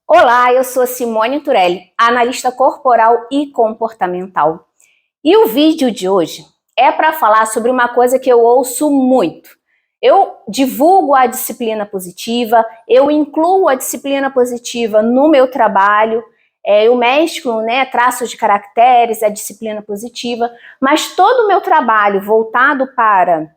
Olá, eu sou Simone Turelli, analista corporal e comportamental. E o vídeo de hoje é para falar sobre uma coisa que eu ouço muito. Eu divulgo a disciplina positiva, eu incluo a disciplina positiva no meu trabalho, eu mesclo, traços de caracteres, a disciplina positiva, mas todo o meu trabalho voltado para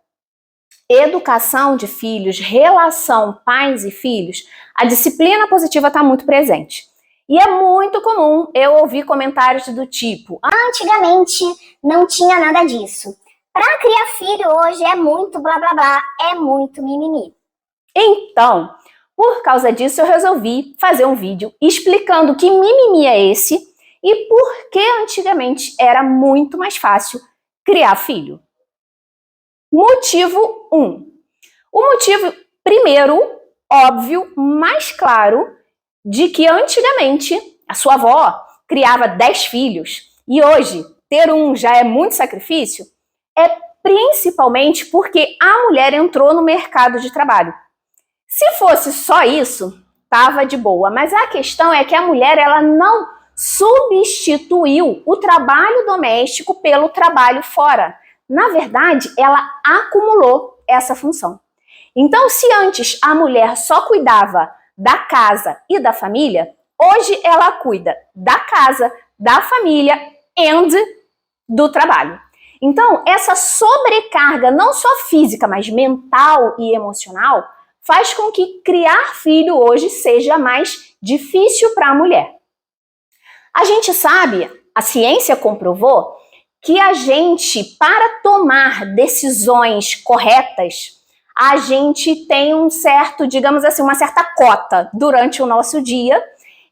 educação de filhos, relação pais e filhos, a disciplina positiva está muito presente. E é muito comum eu ouvir comentários do tipo: antigamente não tinha nada disso. Para criar filho hoje é muito blá blá blá, é muito mimimi. Então, por causa disso eu resolvi fazer um vídeo explicando que mimimi é esse e por que antigamente era muito mais fácil criar filho. Motivo 1. O motivo primeiro, óbvio, mais claro, de que antigamente a sua avó criava 10 filhos e hoje ter um já é muito sacrifício, é principalmente porque a mulher entrou no mercado de trabalho. Se fosse só isso, tava de boa, mas a questão é que a mulher ela não substituiu o trabalho doméstico pelo trabalho fora. Na verdade, ela acumulou essa função. Então, se antes a mulher só cuidava da casa e da família, hoje ela cuida da casa, da família e do trabalho. Então, essa sobrecarga, não só física, mas mental e emocional, faz com que criar filho hoje seja mais difícil para a mulher. A gente sabe, a ciência comprovou, que a gente, para tomar decisões corretas, a gente tem um certo, digamos assim, uma certa cota durante o nosso dia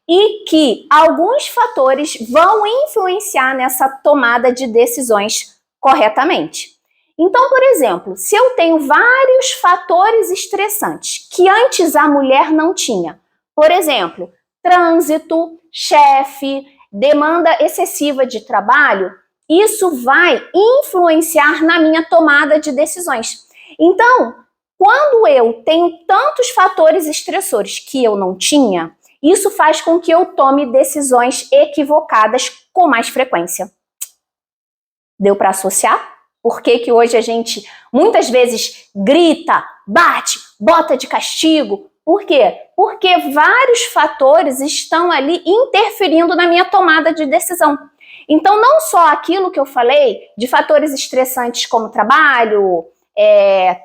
e que alguns fatores vão influenciar nessa tomada de decisões corretamente. Então, por exemplo, se eu tenho vários fatores estressantes que antes a mulher não tinha, por exemplo, trânsito, chefe, demanda excessiva de trabalho, isso vai influenciar na minha tomada de decisões. Então, quando eu tenho tantos fatores estressores que eu não tinha, isso faz com que eu tome decisões equivocadas com mais frequência. Deu para associar? Por que hoje a gente muitas vezes grita, bate, bota de castigo? Por quê? Porque vários fatores estão ali interferindo na minha tomada de decisão. Então, não só aquilo que eu falei de fatores estressantes como trabalho,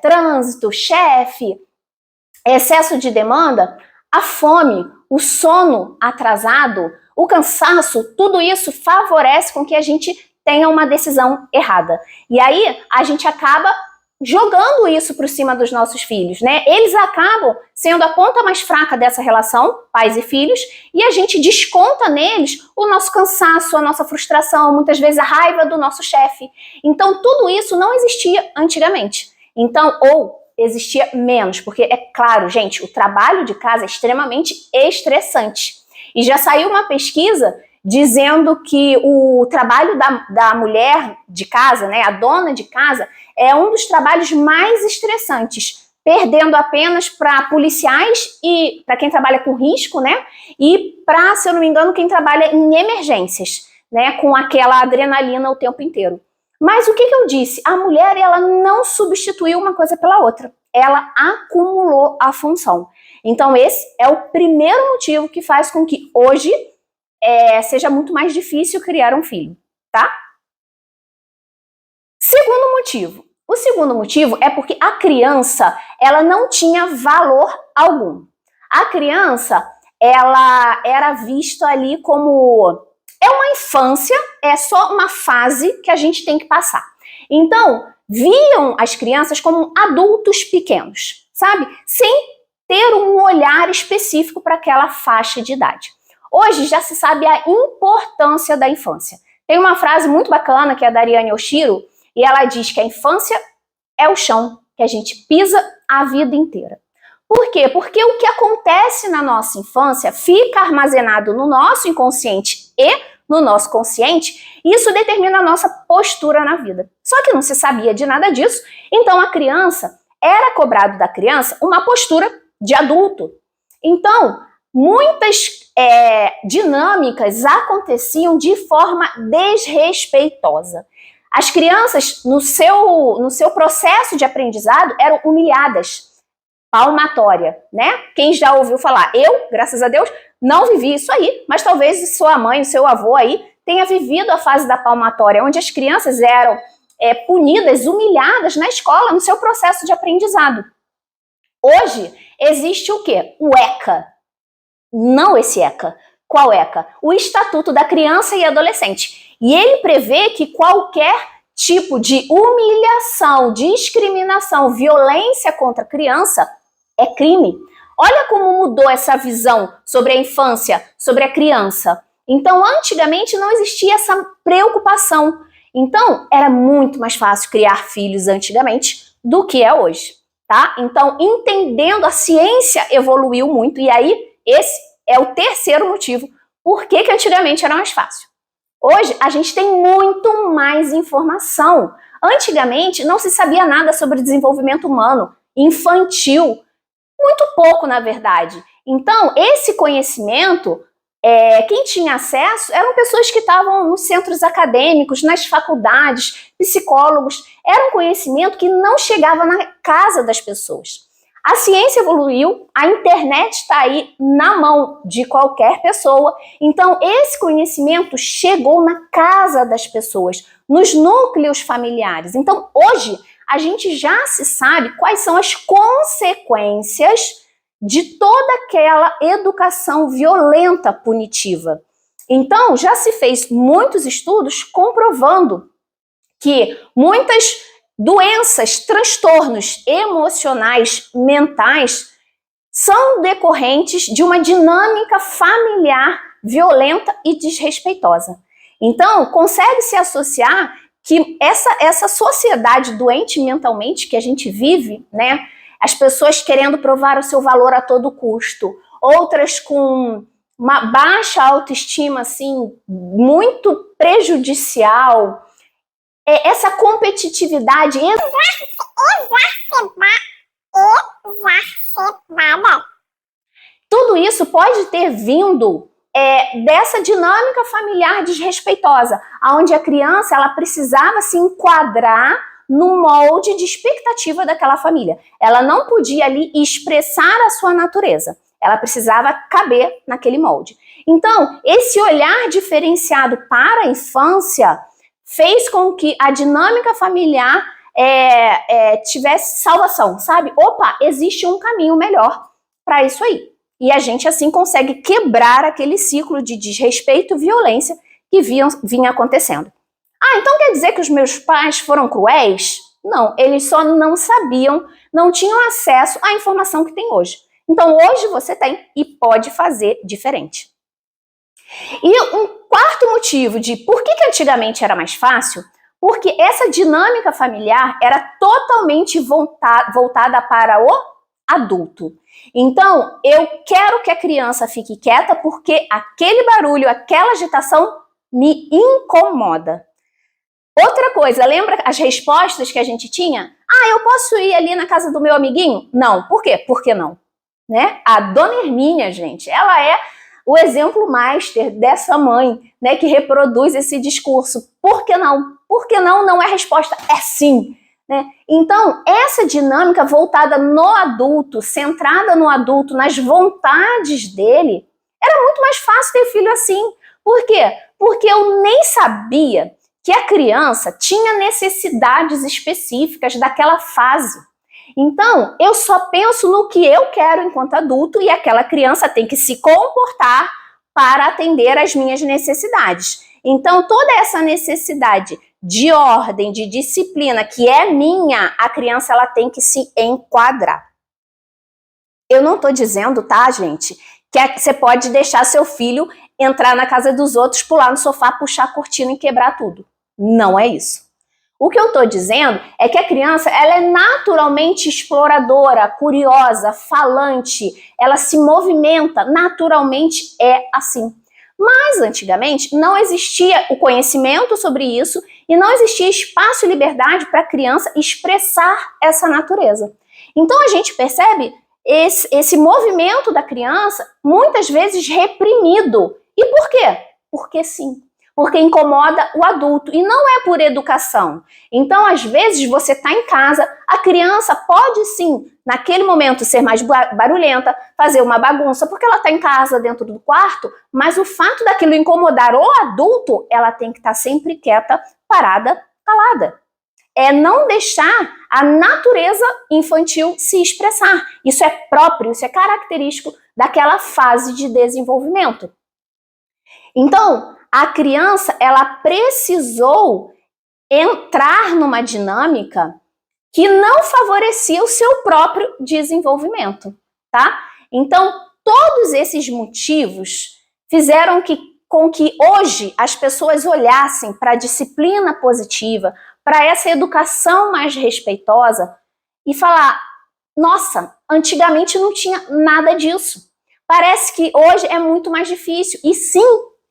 trânsito, chefe, excesso de demanda, a fome, o sono atrasado, o cansaço, tudo isso favorece com que a gente tenha uma decisão errada. E aí a gente acaba jogando isso por cima dos nossos filhos, né? Eles acabam sendo a ponta mais fraca dessa relação, pais e filhos, e a gente desconta neles o nosso cansaço, a nossa frustração, muitas vezes a raiva do nosso chefe. Então tudo isso não existia antigamente. Então, ou existia menos, porque é claro, gente, o trabalho de casa é extremamente estressante. E já saiu uma pesquisa dizendo que o trabalho da mulher de casa, né, a dona de casa, é um dos trabalhos mais estressantes, perdendo apenas para policiais e para quem trabalha com risco, né, e para, se eu não me engano, quem trabalha em emergências, né, com aquela adrenalina o tempo inteiro. Mas o que eu disse? A mulher ela não substituiu uma coisa pela outra, ela acumulou a função. Então esse é o primeiro motivo que faz com que hoje seja muito mais difícil criar um filho, tá? Segundo motivo. O segundo motivo é porque a criança, ela não tinha valor algum. A criança, ela era vista ali como uma infância, é só uma fase que a gente tem que passar. Então, viam as crianças como adultos pequenos, sabe? Sem ter um olhar específico para aquela faixa de idade. Hoje já se sabe a importância da infância. Tem uma frase muito bacana que é da Ariane Oshiro, e ela diz que a infância é o chão que a gente pisa a vida inteira. Por quê? Porque o que acontece na nossa infância fica armazenado no nosso inconsciente e no nosso consciente, e isso determina a nossa postura na vida. Só que não se sabia de nada disso, então a criança, era cobrado da criança uma postura de adulto. Então, muitas dinâmicas aconteciam de forma desrespeitosa. As crianças, no seu processo de aprendizado, eram humilhadas. Palmatória, né? Quem já ouviu falar? Eu, graças a Deus, não vivi isso aí, mas talvez sua mãe, o seu avô aí, tenha vivido a fase da palmatória, onde as crianças eram punidas, humilhadas na escola, no seu processo de aprendizado. Hoje, existe o quê? O ECA. Não esse ECA. Qual ECA? O Estatuto da Criança e Adolescente. E ele prevê que qualquer tipo de humilhação, discriminação, violência contra a criança é crime. Olha como mudou essa visão sobre a infância, sobre a criança. Então, antigamente não existia essa preocupação. Então, era muito mais fácil criar filhos antigamente do que é hoje, tá? Então, entendendo, a ciência evoluiu muito e aí esse é o terceiro motivo por que antigamente era mais fácil. Hoje, a gente tem muito mais informação. Antigamente, não se sabia nada sobre desenvolvimento humano, infantil, muito pouco, na verdade. Então, esse conhecimento, quem tinha acesso eram pessoas que estavam nos centros acadêmicos, nas faculdades, psicólogos. Era um conhecimento que não chegava na casa das pessoas. A ciência evoluiu, a internet está aí na mão de qualquer pessoa, então esse conhecimento chegou na casa das pessoas, nos núcleos familiares. Então hoje a gente já se sabe quais são as consequências de toda aquela educação violenta punitiva. Então já se fez muitos estudos comprovando que muitas doenças, transtornos emocionais, mentais, são decorrentes de uma dinâmica familiar violenta e desrespeitosa. Então, consegue-se associar que essa sociedade doente mentalmente que a gente vive, né? As pessoas querendo provar o seu valor a todo custo, outras com uma baixa autoestima, assim, muito prejudicial, essa competitividade exacerbada. Tudo isso pode ter vindo dessa dinâmica familiar desrespeitosa, onde a criança ela precisava se enquadrar no molde de expectativa daquela família. Ela não podia ali expressar a sua natureza. Ela precisava caber naquele molde. Então, esse olhar diferenciado para a infância fez com que a dinâmica familiar tivesse salvação, sabe? Opa, existe um caminho melhor para isso aí. E a gente assim consegue quebrar aquele ciclo de desrespeito e violência que vinha acontecendo. Ah, então quer dizer que os meus pais foram cruéis? Não, eles só não sabiam, não tinham acesso à informação que tem hoje. Então hoje você tem e pode fazer diferente. E um quarto motivo de por que antigamente era mais fácil, porque essa dinâmica familiar era totalmente voltada para o adulto. Então, eu quero que a criança fique quieta porque aquele barulho, aquela agitação me incomoda. Outra coisa, lembra as respostas que a gente tinha? Ah, eu posso ir ali na casa do meu amiguinho? Não. Por quê? Por que não? Né? A dona Hermínia, gente, ela é o exemplo master dessa mãe, né, que reproduz esse discurso. Por que não? Por que não? Não é resposta, é sim. Né? Então, essa dinâmica voltada no adulto, centrada no adulto, nas vontades dele, era muito mais fácil ter filho assim. Por quê? Porque eu nem sabia que a criança tinha necessidades específicas daquela fase. Então, eu só penso no que eu quero enquanto adulto e aquela criança tem que se comportar para atender às minhas necessidades. Então, toda essa necessidade de ordem, de disciplina, que é minha, a criança ela tem que se enquadrar. Eu não estou dizendo, tá, gente, que você pode deixar seu filho entrar na casa dos outros, pular no sofá, puxar a cortina e quebrar tudo. Não é isso. O que eu estou dizendo é que a criança ela é naturalmente exploradora, curiosa, falante, ela se movimenta, naturalmente é assim. Mas antigamente não existia o conhecimento sobre isso e não existia espaço e liberdade para a criança expressar essa natureza. Então a gente percebe esse movimento da criança, muitas vezes reprimido. E por quê? Porque sim. Porque incomoda o adulto e não é por educação. Então, às vezes, você está em casa, a criança pode sim, naquele momento, ser mais barulhenta, fazer uma bagunça, porque ela está em casa, dentro do quarto, mas o fato daquilo incomodar o adulto, ela tem que estar sempre quieta, parada, calada. É não deixar a natureza infantil se expressar. Isso é próprio, isso é característico daquela fase de desenvolvimento. Então, a criança, ela precisou entrar numa dinâmica que não favorecia o seu próprio desenvolvimento, tá? Então, todos esses motivos fizeram com que hoje as pessoas olhassem para a disciplina positiva, para essa educação mais respeitosa e falar, nossa, antigamente não tinha nada disso. Parece que hoje é muito mais difícil. E sim,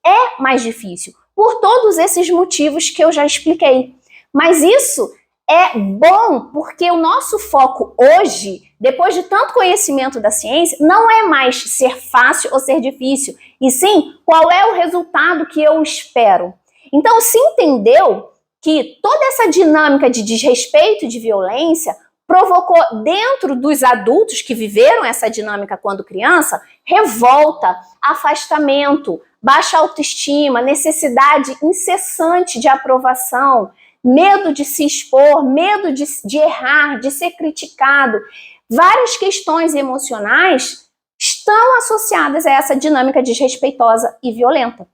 é mais difícil, por todos esses motivos que eu já expliquei. Mas isso é bom porque o nosso foco hoje, depois de tanto conhecimento da ciência, não é mais ser fácil ou ser difícil, e sim qual é o resultado que eu espero. Então, se entendeu que toda essa dinâmica de desrespeito e de violência provocou dentro dos adultos que viveram essa dinâmica quando criança, revolta, afastamento, baixa autoestima, necessidade incessante de aprovação, medo de se expor, medo de errar, de ser criticado. Várias questões emocionais estão associadas a essa dinâmica desrespeitosa e violenta.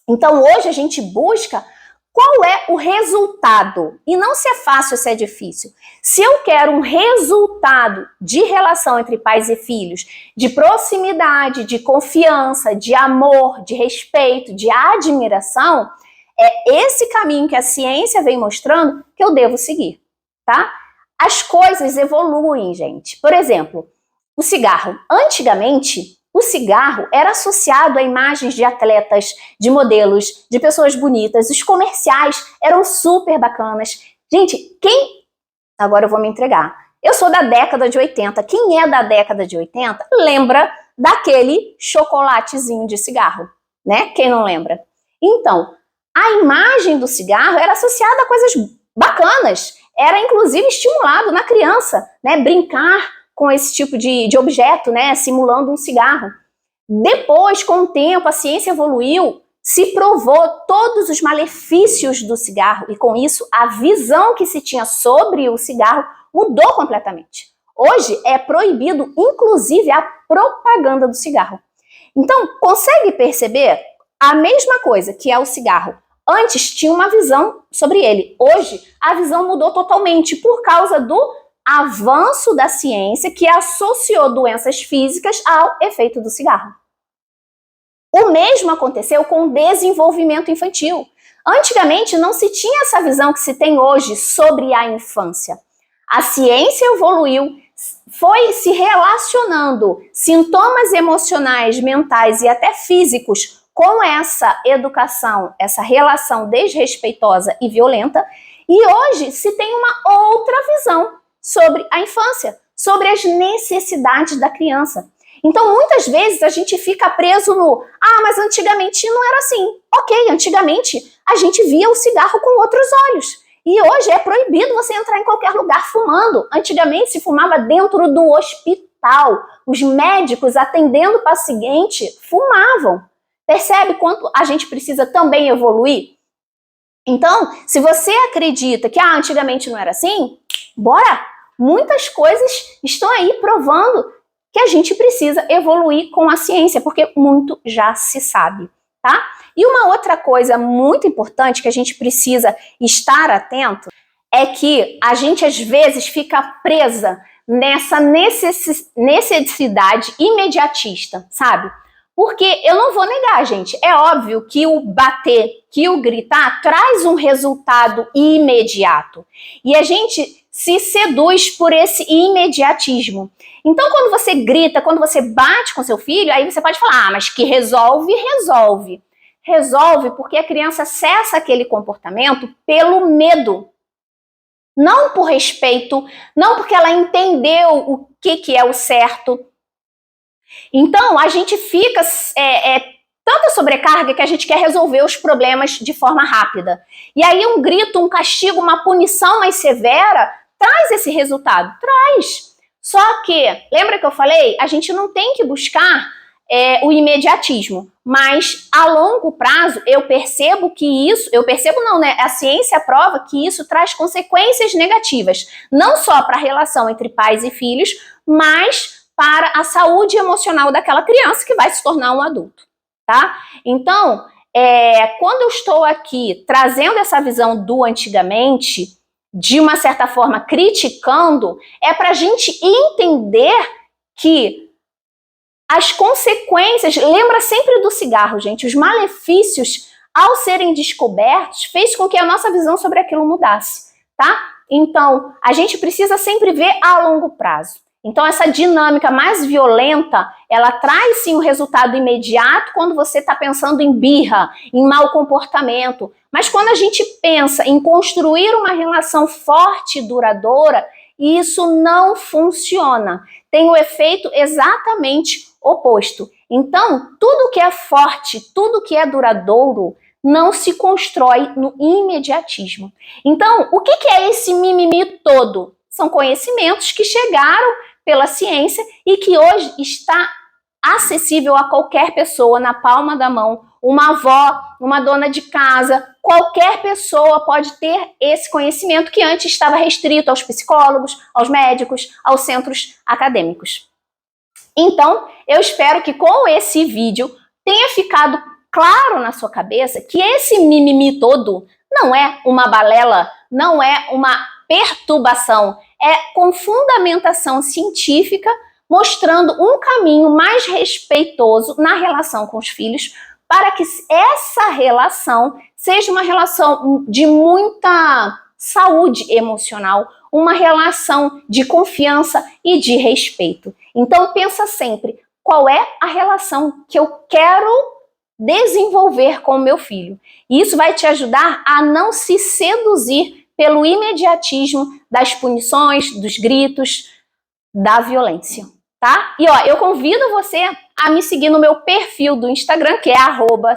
Então, hoje a gente busca qual é o resultado, e não se é fácil ou se é difícil. Se eu quero um resultado de relação entre pais e filhos, de proximidade, de confiança, de amor, de respeito, de admiração, é esse caminho que a ciência vem mostrando que eu devo seguir, tá? As coisas evoluem, gente. Por exemplo, o cigarro. Antigamente, o cigarro era associado a imagens de atletas, de modelos, de pessoas bonitas. Os comerciais eram super bacanas. Gente, agora eu vou me entregar. Eu sou da década de 80. Quem é da década de 80 lembra daquele chocolatezinho de cigarro, né? Quem não lembra? Então, a imagem do cigarro era associada a coisas bacanas. Era, inclusive, estimulado na criança, né? Brincar com esse tipo de objeto, né, simulando um cigarro. Depois, com o tempo, a ciência evoluiu, se provou todos os malefícios do cigarro e, com isso, a visão que se tinha sobre o cigarro mudou completamente. Hoje é proibido, inclusive, a propaganda do cigarro. Então, consegue perceber a mesma coisa que é o cigarro? Antes tinha uma visão sobre ele. Hoje, a visão mudou totalmente por causa do avanço da ciência que associou doenças físicas ao efeito do cigarro. O mesmo aconteceu com o desenvolvimento infantil. Antigamente não se tinha essa visão que se tem hoje sobre a infância. A ciência evoluiu, foi se relacionando sintomas emocionais, mentais e até físicos com essa educação, essa relação desrespeitosa e violenta, e hoje se tem uma outra visão sobre a infância, sobre as necessidades da criança. Então, muitas vezes a gente fica preso no mas antigamente não era assim. Ok, antigamente a gente via o cigarro com outros olhos. E hoje é proibido você entrar em qualquer lugar fumando. Antigamente se fumava dentro do hospital. Os médicos atendendo o paciente fumavam. Percebe quanto a gente precisa também evoluir? Então, se você acredita que antigamente não era assim, bora! Muitas coisas estão aí provando que a gente precisa evoluir com a ciência, porque muito já se sabe, tá? E uma outra coisa muito importante que a gente precisa estar atento é que a gente às vezes fica presa nessa necessidade imediatista, sabe? Porque eu não vou negar, gente, é óbvio que o bater, que o gritar traz um resultado imediato. E a gente se seduz por esse imediatismo. Então, quando você grita, quando você bate com seu filho, aí você pode falar, mas que resolve, resolve. Resolve porque a criança cessa aquele comportamento pelo medo. Não por respeito, não porque ela entendeu o que é o certo. Então, a gente fica tanta sobrecarga que a gente quer resolver os problemas de forma rápida. E aí um grito, um castigo, uma punição mais severa traz esse resultado? Traz. Só que, lembra que eu falei? A gente não tem que buscar o imediatismo, mas a longo prazo eu percebo que isso, a ciência prova que isso traz consequências negativas, não só para a relação entre pais e filhos, mas para a saúde emocional daquela criança que vai se tornar um adulto, tá? Então, quando eu estou aqui trazendo essa visão do antigamente, de uma certa forma criticando, é para a gente entender que as consequências, lembra sempre do cigarro, gente, os malefícios, ao serem descobertos, fez com que a nossa visão sobre aquilo mudasse, tá? Então, a gente precisa sempre ver a longo prazo. Então, essa dinâmica mais violenta, ela traz sim um resultado imediato quando você está pensando em birra, em mau comportamento. Mas quando a gente pensa em construir uma relação forte e duradoura, isso não funciona. Tem o efeito exatamente oposto. Então, tudo que é forte, tudo que é duradouro, não se constrói no imediatismo. Então, o que é esse mimimi todo? São conhecimentos que chegaram pela ciência e que hoje está acessível a qualquer pessoa na palma da mão. Uma avó, uma dona de casa, qualquer pessoa pode ter esse conhecimento que antes estava restrito aos psicólogos, aos médicos, aos centros acadêmicos. Então, eu espero que com esse vídeo tenha ficado claro na sua cabeça que esse mimimi todo não é uma balela, não é uma perturbação, é com fundamentação científica, mostrando um caminho mais respeitoso na relação com os filhos, para que essa relação seja uma relação de muita saúde emocional, uma relação de confiança e de respeito. Então pensa sempre, qual é a relação que eu quero desenvolver com o meu filho? E isso vai te ajudar a não se seduzir pelo imediatismo das punições, dos gritos, da violência, tá? E ó, eu convido você a me seguir no meu perfil do Instagram, que é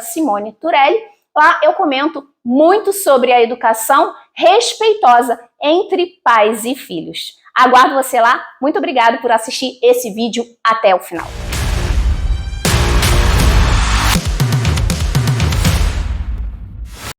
@SimoneTurelli. Lá eu comento muito sobre a educação respeitosa entre pais e filhos. Aguardo você lá. Muito obrigada por assistir esse vídeo até o final.